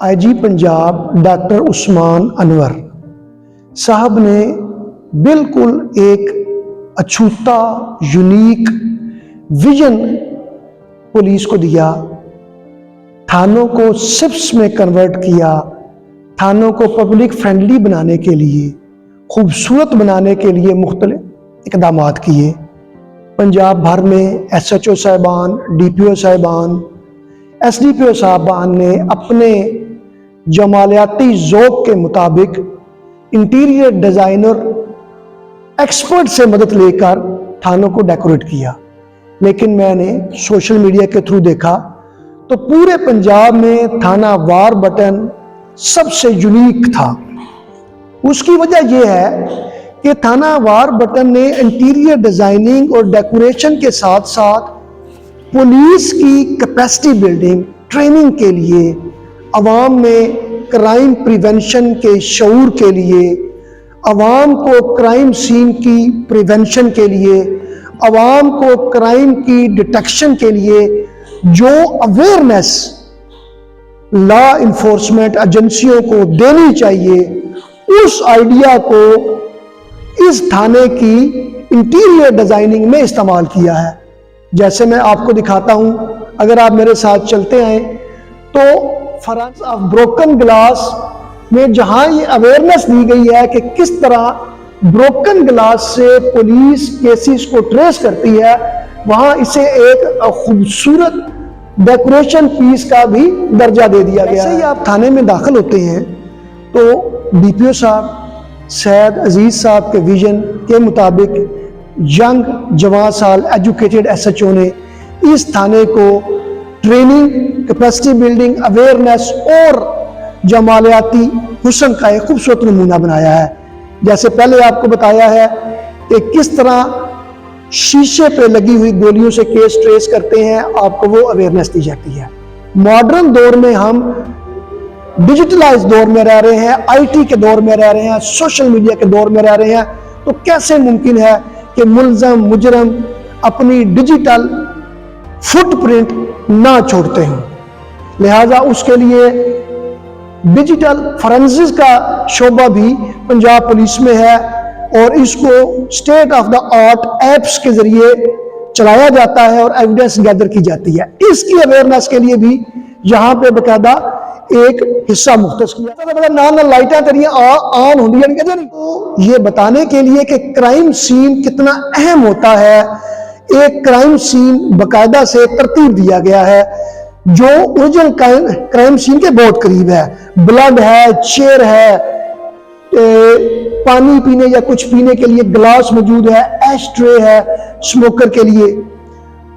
آئی جی Punjab doctor عثمان انور صاحب نے بالکل ایک اچھوتا یونیک ویژن پولیس کو دیا، تھانوں کو سپس میں کنورٹ کیا، تھانوں کو پبلک فرینڈلی بنانے کے لیے، خوبصورت بنانے کے لیے مختلف اقدامات کیے۔ پنجاب بھر میں ایس ایچ او صاحبان، ڈی پی او صاحبان، ایس ڈی پی او صاحبان نے اپنے جمالیاتی ذوق کے مطابق انٹیریئر ڈیزائنر ایکسپرٹ سے مدد لے کر تھانوں کو ڈیکوریٹ کیا۔ لیکن میں نے سوشل میڈیا کے تھرو دیکھا تو پورے پنجاب میں تھانہ وار بٹن سب سے یونیک تھا۔ اس کی وجہ یہ ہے کہ تھانہ وار بٹن نے انٹیریئر ڈیزائننگ اور ڈیکوریشن کے ساتھ ساتھ پولیس کی کیپیسٹی بلڈنگ، ٹریننگ کے لیے، عوام میں کرائم پریونشن کے شعور کے لیے، عوام کو کرائم سین کی پریونشن کے لیے، عوام کو کرائم کی ڈیٹیکشن کے لیے جو اویئرنیس لا انفورسمنٹ ایجنسیوں کو دینی چاہیے، اس آئیڈیا کو اس تھانے کی انٹیریئر ڈیزائننگ میں استعمال کیا ہے۔ جیسے میں آپ کو دکھاتا ہوں، اگر آپ میرے ساتھ چلتے ہیں تو فرانس آف بروکن گلاس میں جہاں یہ اویئرنیس دی گئی ہے کہ کس طرح بروکن گلاس سے پولیس کیسز کو ٹریس کرتی ہے، وہاں اسے ایک خوبصورت ڈیکوریشن پیس کا بھی درجہ دے دیا گیا ہے۔ جیسے ہی آپ تھانے میں داخل ہوتے ہیں تو ڈی پی او صاحب سید عزیز صاحب کے ویژن کے مطابق ینگ جوان سال ایجوکیٹڈ ایس ایچ او نے اس تھانے کو ٹریننگ، کیپیسٹی بلڈنگ، اویئرنیس اور جمالیاتی حسن کا ایک خوبصورت نمونہ بنایا ہے۔ جیسے پہلے آپ کو بتایا ہے کہ کس طرح شیشے پہ لگی ہوئی گولیوں سے کیس ٹریس کرتے ہیں، آپ کو وہ اویئرنیس دی جاتی ہے۔ ماڈرن دور میں ہم ڈیجیٹلائز دور میں رہ رہے ہیں، آئی ٹی کے دور میں رہ رہے ہیں، سوشل میڈیا کے دور میں رہ رہے ہیں، تو کیسے ممکن ہے کہ ملزم مجرم اپنی ڈیجیٹل فٹ پرنٹ نہ چھوڑتے ہیں؟ لہٰذا اس کے لیے ڈیجیٹل فورنسکس کا شعبہ بھی پنجاب پولیس میں ہے اور اس کو state of the art apps کے ذریعے چلایا جاتا ہے اور ایویڈنس گیدر کی جاتی ہے۔ اس کی اویئرنیس کے لیے بھی یہاں پہ باقاعدہ ایک حصہ مختص کیا۔ نہ لائٹاں تیریاں آن ہوں تو یہ بتانے کے لیے کہ کرائم سین کتنا اہم ہوتا ہے، ایک کرائم سین باقاعدہ سے ترتیب دیا گیا ہے جو اوریجنل کرائم سین کے بہت قریب ہے۔ بلڈ ہے، چیئر ہے، پانی پینے یا کچھ پینے کے لیے گلاس موجود ہے، ایش ٹرے ہے اسموکر کے لیے،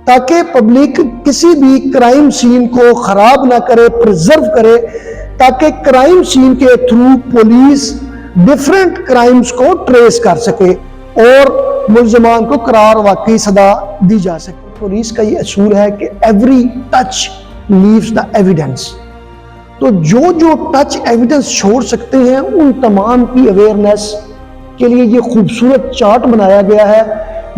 تاکہ پبلک کسی بھی کرائم سین کو خراب نہ کرے، پرزرو کرے، تاکہ کرائم سین کے تھرو پولیس ڈیفرنٹ کرائمز کو ٹریس کر سکے اور ملزمان کو قرار واقعی سزا دی جا سکے۔ پولیس کا یہ اصول ہے کہ every touch leaves the evidence, تو جو ٹچ ایویڈنس چھوڑ سکتے ہیں ان تمام کی اویئرنیس کے لیے یہ خوبصورت چارٹ بنایا گیا ہے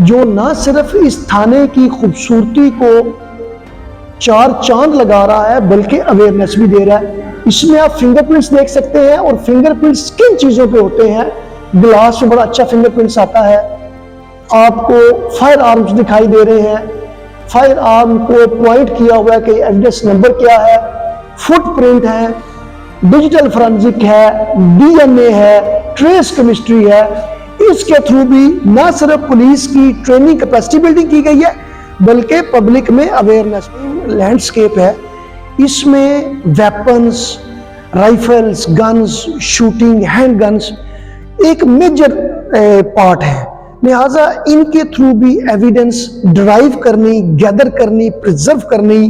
جو نہ صرف اس تھانے کی خوبصورتی کو چار چاند لگا رہا ہے بلکہ اویئرنیس بھی دے رہا ہے۔ اس میں آپ فنگر پرنٹس دیکھ سکتے ہیں، اور فنگر پرنٹس کن چیزوں پہ ہوتے ہیں؟ گلاس میں بڑا اچھا فنگر پرنٹس آتا ہے، آپ کو فائر آرمز دکھائی دے رہے ہیں، فائر آرم کو پوائنٹ کیا ہوا ہے کہ ایویڈنس نمبر کیا ہے، فٹ پرنٹ ہے، ڈیجیٹل فورنسک ہے، ڈی این اے ہے، ٹریس کیمسٹری ہے۔ اس کے تھرو بھی نہ صرف پولیس کی ٹریننگ کیپیسٹی بلڈنگ کی گئی ہے بلکہ پبلک میں اویئرنیس لینڈسکیپ ہے۔ اس میں weapons, rifles, guns, shooting, hand guns ایک میجر پارٹ ہے، لہٰذا ان کے تھرو بھی ایویڈنس ڈرائیو کرنی، گیدر کرنی، پرزرو کرنی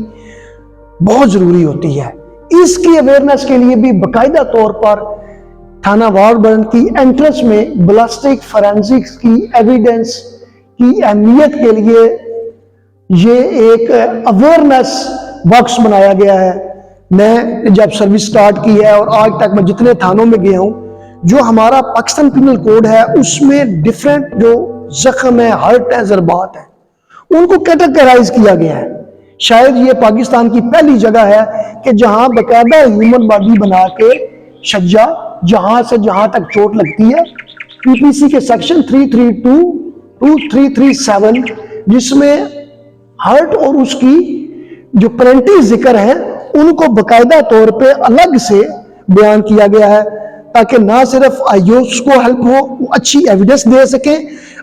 بہت ضروری ہوتی ہے۔ اس کی اویئرنیس کے لیے بھی باقاعدہ طور پر تھانہ وار بٹن کی انٹرنس میں بلاسٹک فورینسکس کی ایویڈنس کی اہمیت کے لیے یہ ایک اویئرنیس باکس بنایا گیا ہے۔ میں جب سروس سٹارٹ کی ہے اور آج تک میں جتنے تھانوں میں گیا ہوں، جو ہمارا پاکستان پینل کوڈ ہے اس میں ڈیفرنٹ جو زخم ہے، ہرٹ ہے، ضربات ہیں، ان کو کیٹیگرائز کیا گیا ہے شاید یہ پاکستان کی پہلی جگہ ہے کہ جہاں باقاعدہ ہیومن باڈی بنا کے شجا جہاں سے جہاں تک چوٹ لگتی ہے، پی پی سی کے سیکشن 332 to 337 جس میں ہارٹ اور اس کی جو کرنٹی ذکر ہیں ان کو باقاعدہ طور پہ الگ سے بیان کیا گیا ہے تاکہ نہ صرف آئیوس کو ہیلپ ہو، وہ اچھی ایویڈنس دے سکیں،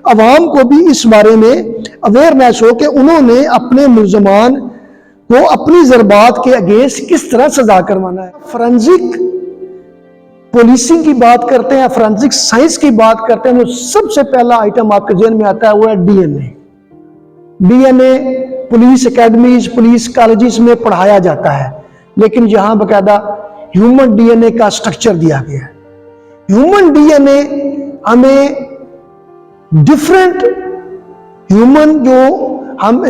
عوام کو بھی اس بارے میں اویئرنیس ہو کہ انہوں نے اپنے ملزمان کو اپنی ضربات کے اگینسٹ کس طرح سزا کروانا ہے۔ فرنزک پولیسنگ کی بات کرتے ہیں، فرنزک سائنس کی بات کرتے ہیں، تو سب سے پہلا آئٹم آپ کے ذہن میں آتا ہے وہ ہے ڈی این اے۔ ڈی این اے پولیس اکیڈمیز، پولیس کالجز میں پڑھایا جاتا ہے، لیکن یہاں باقاعدہ ہیومن ڈی این اے کا سٹرکچر دیا گیا ہے۔ ہیومن ڈی این اے ہمیں ڈیفرنٹ ہیومن جو ہم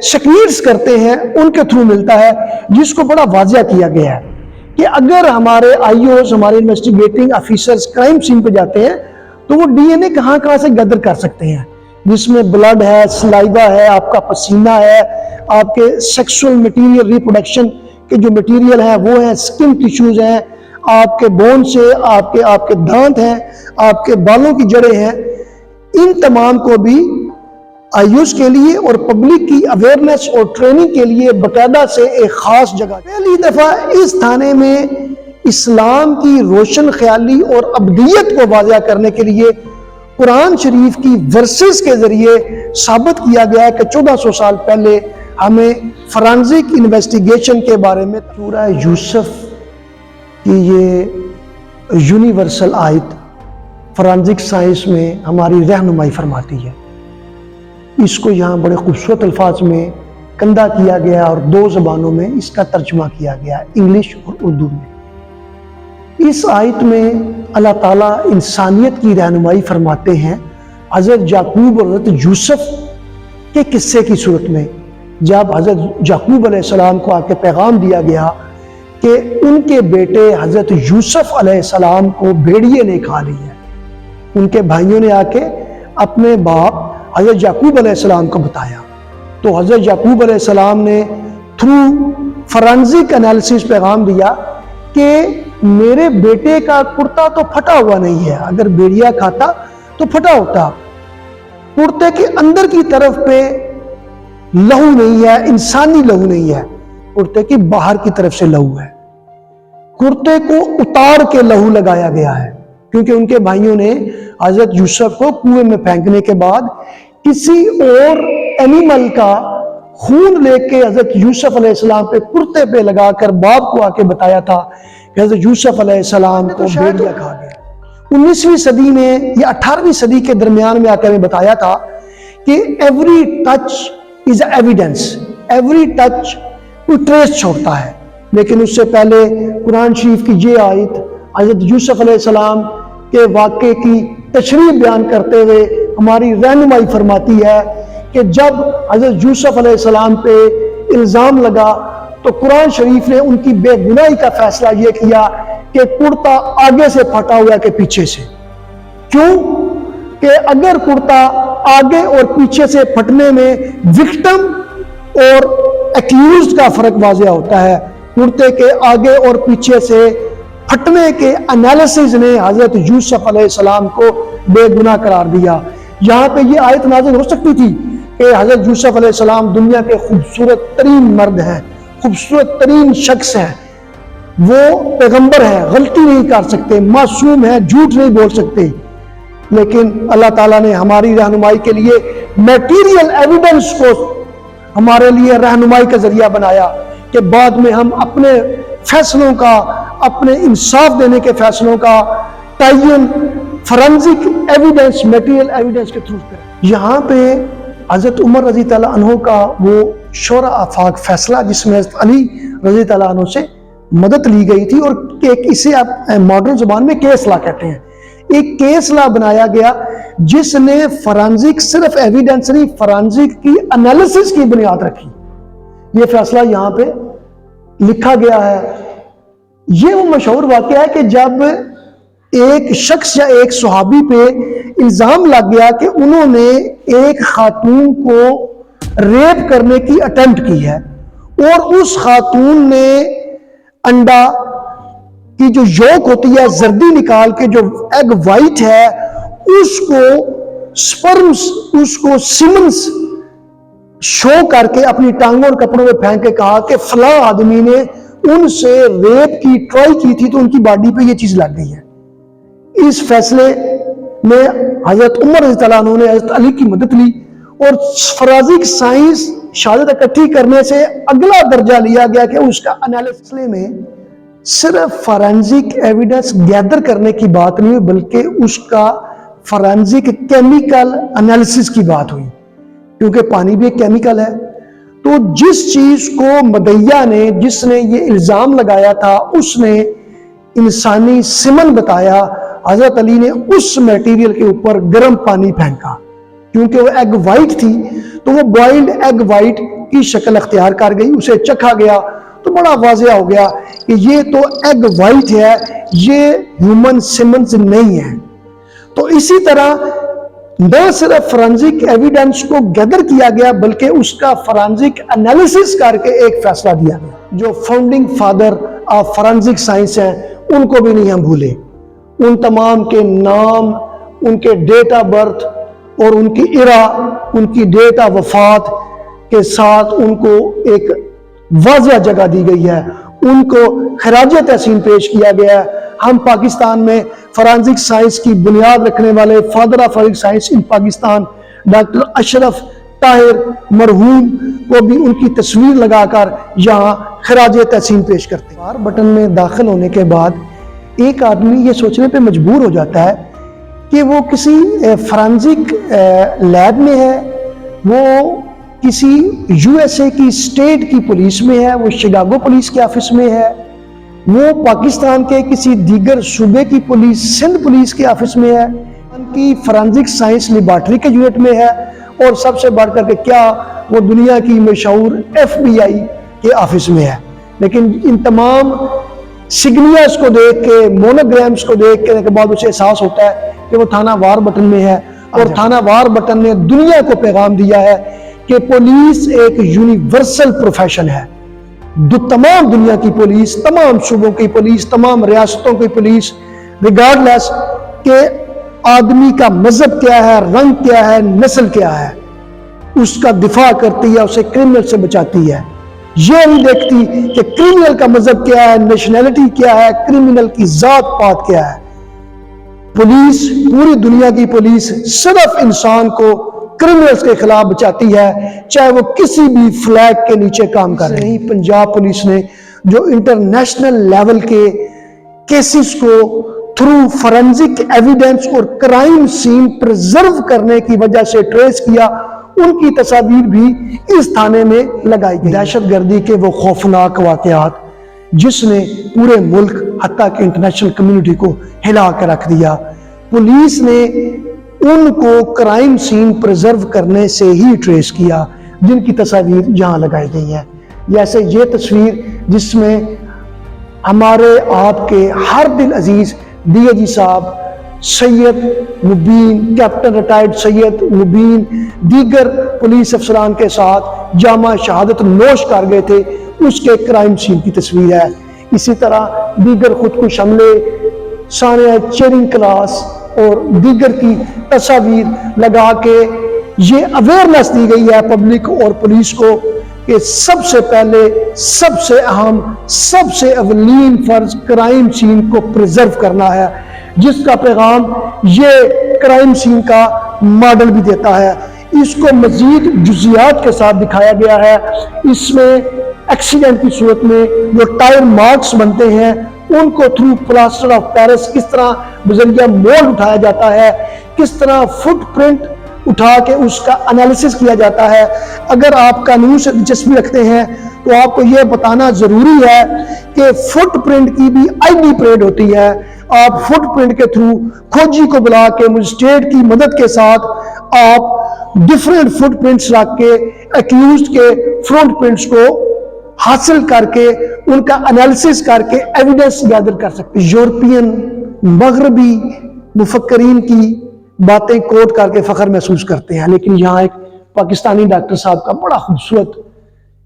سیکوینس کرتے ہیں ان کے تھرو ملتا ہے، جس کو بڑا واضح کیا گیا ہے کہ اگر ہمارے آئی اوز، ہمارے انویسٹیگیٹنگ آفیسرز کرائم سین پہ جاتے ہیں تو وہ ڈی این اے کہاں کہاں سے گیدر کر سکتے ہیں، جس میں بلڈ ہے، سلائیوا ہے، آپ کا پسینہ ہے، آپ کے سیکسول مٹیریل ریپروڈکشن کے جو مٹیریل ہیں وہ ہیں، سکن ٹیشوز ہیں، آپ کے بون سے آپ کے دانت ہیں، آپ کے بالوں کی جڑیں ہیں، ان تمام کو بھی آئیوس کے لیے اور پبلک کی اویئرنیس اور ٹریننگ کے لیے باقاعدہ سے ایک خاص جگہ۔ پہلی دفعہ اس تھانے میں اسلام کی روشن خیالی اور ابدیت کو واضح کرنے کے لیے قرآن شریف کی ورسز کے ذریعے ثابت کیا گیا ہے کہ 1400 سال پہلے ہمیں فرانزک انویسٹیگیشن کے بارے میں سورہ یوسف کی یہ یونیورسل آیت فرانزک سائنس میں ہماری رہنمائی فرماتی ہے۔ اس کو یہاں بڑے خوبصورت الفاظ میں کندہ کیا گیا اور 2 زبانوں میں اس کا ترجمہ کیا گیا، انگلش اور اردو میں۔ اس آیت میں اللہ تعالیٰ انسانیت کی رہنمائی فرماتے ہیں حضرت یعقوب اور حضرت یوسف کے قصے کی صورت میں، جب حضرت یعقوب علیہ السلام کو آ کے پیغام دیا گیا کہ ان کے بیٹے حضرت یوسف علیہ السلام کو بھیڑیے نے کھا لی ہے۔ ان کے بھائیوں نے آ کے اپنے باپ حضرت یعقوب علیہ السلام کو بتایا، تو حضرت یعقوب علیہ السلام نے تھرو فرانزک انالیسس پیغام دیا کہ میرے بیٹے کا کرتا تو پھٹا ہوا نہیں ہے، اگر بھیڑیا کھاتا تو پھٹا ہوتا، کرتے کے اندر کی طرف پہ لہو نہیں ہے، انسانی لہو نہیں ہے، کرتے کی باہر کی طرف سے لہو ہے۔ کرتے کو اتار کے لہو لگایا گیا ہے، کیونکہ ان کے بھائیوں نے حضرت یوسف کو کنویں میں پھینکنے کے بعد کسی اور اینیمل کا خون لے کے حضرت یوسف علیہ السلام پہ کرتے پہ لگا کر باپ کو آ کے بتایا تھا کہ حضرت یوسف علیہ السلام کو بھیڑیا کھا گیا۔ 19ویں صدی میں یا 18ویں صدی کے درمیان میں آ کے ہمیں بتایا تھا کہ every touch is evidence, every touch کوئی ٹریس چھوڑتا ہے، لیکن اس سے پہلے قرآن شریف کی یہ آیت حضرت یوسف علیہ السلام کے واقعے کی تشریح بیان کرتے ہوئے ہماری رہنمائی فرماتی ہے کہ جب حضرت یوسف علیہ السلام پہ الزام لگا تو قرآن شریف نے ان کی بے گناہی کا فیصلہ یہ کیا کہ کرتا آگے سے پھٹا ہوا کہ پیچھے سے۔ کیوں کہ اگر کرتا آگے اور پیچھے سے پھٹنے میں وکٹم اور ایکیوزڈ کا فرق واضح ہوتا ہے، کرتے کے آگے اور پیچھے سے پھٹنے کے انالیسز نے حضرت یوسف علیہ السلام کو بے گناہ قرار دیا۔ یہاں پہ یہ آیت نازل ہو سکتی تھی کہ حضرت یوسف علیہ السلام دنیا کے خوبصورت ترین مرد ہیں، خوبصورت ترین شخص ہیں، وہ پیغمبر ہیں، غلطی نہیں کر سکتے، معصوم ہیں، جھوٹ نہیں بول سکتے، لیکن اللہ تعالیٰ نے ہماری رہنمائی کے لیے میٹیریل ایویڈنس کو ہمارے لیے رہنمائی کا ذریعہ بنایا کہ بعد میں ہم اپنے فیصلوں کا، اپنے انصاف دینے کے فیصلوں کا تعین فرنزک ایویڈنس، میٹیریل ایویڈنس کے تھرو کریں۔ یہاں پہ حضرت عمر رضی اللہ عنہ کا وہ شورا آفاق فیصلہ جس میں حضرت علی رضی اللہ عنہ سے مدد لی گئی تھی، اور اسے آپ ماڈرن زبان میں کیس لا کہتے ہیں، ایک کیس لا بنایا گیا جس نے فرانزک صرف ایویڈنس نہیں، فرانزک کی انالیسس کی بنیاد رکھی۔ یہ فیصلہ یہاں پہ لکھا گیا ہے۔ یہ وہ مشہور واقعہ ہے کہ جب ایک شخص یا ایک صحابی پہ الزام لگ گیا کہ انہوں نے ایک خاتون کو ریپ کرنے کی اٹیمپٹ کی ہے، اور اس خاتون نے انڈا کی جو یولک ہوتی ہے زردی نکال کے جو ایگ وائٹ ہے اس کو سپرمز اس کو سیمنز شو کر کے اپنی ٹانگوں اور کپڑوں میں پھینک کے کہا کہ فلاں آدمی نے ان سے ریپ کی ٹرائی کی تھی تو ان کی باڈی پہ یہ چیز لگ گئی ہے۔ اس فیصلے میں حضرت عمر رضی اللہ عنہ نے حضرت علی کی مدد لی اور فرانزک سائنس شہادت اکٹھی کرنے سے اگلا درجہ لیا گیا کہ اس کا انالیسس میں صرف فورینزک ایویڈنس گیدر کرنے کی بات نہیں ہوئی بلکہ اس کا فورینزک کیمیکل انالیسس کی بات ہوئی، کیونکہ پانی بھی ایک کیمیکل ہے۔ تو جس چیز کو مدعیہ نے جس نے یہ الزام لگایا تھا اس نے انسانی سمن بتایا، حضرت علی نے اس میٹیریل کے اوپر گرم پانی پھینکا، کیونکہ وہ ایگ وائٹ تھی تو وہ بوائلڈ ایگ وائٹ کی شکل اختیار کر گئی، اسے چکھا گیا تو بڑا واضح ہو گیا کہ یہ تو ایگ وائٹ ہے، یہ ہیومن سیمنز نہیں ہے۔ تو اسی طرح نہ صرف فرانزک ایویڈنس کو گیدر کیا گیا بلکہ اس کا فرانزک انالیسس کر کے ایک فیصلہ دیا گیا۔ جو founding father of forensic science ہیں ان کو بھی نہیں ہم بھولے، ان تمام کے نام، ان کے ڈیٹ آف برتھ اور ان کی ایرا، ان کی ڈیٹ آف وفات کے ساتھ ان کو ایک واضح جگہ دی گئی ہے، ان کو خراج تحسین پیش کیا گیا ہے۔ ہم پاکستان میں فرانزک سائنس کی بنیاد رکھنے والے father of forensic science in Pakistan doctor Ashraf Tahir مرحوم کو بھی ان کی تصویر لگا کر یہاں خراج تحسین پیش کرتے ہیں۔ بٹن میں داخل ہونے کے بعد ایک آدمی یہ سوچنے پہ مجبور ہو جاتا ہے کہ وہ کسی فرانزک لیب میں ہے، وہ کسی یو ایس اے کی اسٹیٹ کی پولیس میں ہے، وہ شکاگو پولیس کے آفس میں ہے، وہ پاکستان کے کسی دیگر صوبے کی پولیس سندھ پولیس کے آفس میں ہے، ان کی فرانزک سائنس لیبارٹری کے یونٹ میں ہے، اور سب سے بڑھ کر کے کیا وہ دنیا کی مشہور ایف بی آئی کے آفس میں ہے۔ لیکن ان تمام سگنیلز کو دیکھ کے، مونوگرامز کو دیکھ کے بعد اسے احساس ہوتا ہے کہ وہ تھانہ وار بٹن میں ہے، اور تھانہ وار بٹن نے دنیا کو پیغام دیا ہے کہ پولیس ایک یونیورسل پروفیشن ہے۔ تمام دنیا کی پولیس، تمام صوبوں کی پولیس، تمام ریاستوں کی پولیس، ریگارڈلیس کہ آدمی کا مذہب کیا ہے، رنگ کیا ہے، نسل کیا ہے، اس کا دفاع کرتی ہے، اسے کرمنل سے بچاتی ہے۔ یہ نہیں دیکھتی کہ کرمنل کا مذہب کیا ہے، نیشنلٹی کیا ہے، کرمنل کی ذات پات کیا ہے۔ پولیس، پوری دنیا کی پولیس صرف انسان کو کرمنلز کے خلاف بچاتی ہے، چاہے وہ کسی بھی فلیگ کے نیچے کام کر رہے ہیں۔ پنجاب پولیس نے جو انٹرنیشنل لیول کے کیسز کو تھرو فورینزک ایویڈنس اور کرائم سین پرزرو کرنے کی وجہ سے ٹریس کیا، ان کی تصاویر بھی اس تھانے میں لگائی گئی۔ دہشت گردی کے وہ خوفناک واقعات جس نے پورے ملک حتیٰ کہ انٹرنیشنل کمیونٹی کو ہلا کر رکھ دیا، پولیس نے ان کو کرائم سین پرزرو کرنے سے ہی ٹریس کیا، جن کی تصاویر یہاں لگائی گئی ہیں۔ جیسے یہ تصویر جس میں ہمارے آپ کے ہر دل عزیز ڈی اے جی صاحب سید مبین، کیپٹن ریٹائرڈ سید مبین، دیگر پولیس افسران کے ساتھ جامع شہادت نوش کر گئے تھے، اس کے کرائم سین کی تصویر ہے۔ اسی طرح دیگر خودکش حملے، سانحہ چیئرنگ کلاس اور دیگر کی تصاویر لگا کے یہ اویئرنیس دی گئی ہے پبلک اور پولیس کو کہ سب سے پہلے، سب سے اہم، سب سے اولین فرض کرائم سین کو پریزرو کرنا ہے، جس کا پیغام یہ کرائم سین کا ماڈل بھی دیتا ہے۔ اس کو مزید جزیات کے ساتھ دکھایا گیا ہے۔ اس میں ایکسیڈنٹ کی صورت میں جو ٹائر مارکس بنتے ہیں ان کو تھرو پلاسٹر آف پیرس کس طرح بذریعہ مولڈ اٹھایا جاتا ہے، کس طرح فٹ پرنٹ اٹھا کے اس کا انالیسس کیا جاتا ہے۔ اگر آپ قانون سے دلچسپی رکھتے ہیں تو آپ کو یہ بتانا ضروری ہے کہ فٹ پرنٹ کی بھی آئی ڈی پریڈ ہوتی ہے۔ آپ فٹ پرنٹ کے تھرو کھوجی کو بلا کے مجسٹریٹ کی مدد کے ساتھ آپ ڈیفرنٹ فٹ پرنٹس رکھ کے ایکیوزڈ کے فرنٹ پرنٹس کو حاصل کر کے ان کا انالیسس کر کے ایویڈنس گیدر کر سکتے ہیں۔ یورپین مغربی مفکرین کی باتیں کوٹ کر کے فخر محسوس کرتے ہیں، لیکن یہاں ایک پاکستانی ڈاکٹر صاحب کا بڑا خوبصورت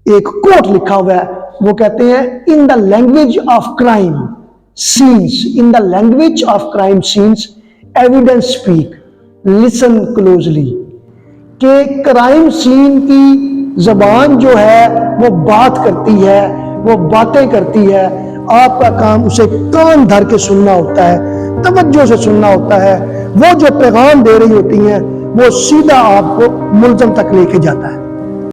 ایک کوٹ لکھا ہوا ہے, وہ کہتے ہیں in the language of crime scene, in the language of crime scene evidence speak listen closely, کہ کرائم سین کی زبان جو ہے وہ بات کرتی ہے, وہ باتیں کرتی ہے, آپ کا کام اسے کان دھر کے سننا ہوتا ہے, توجہ سے سننا ہوتا ہے, وہ جو پیغام دے رہی ہوتی ہیں وہ سیدھا آپ کو ملزم تک لے کے جاتا ہے.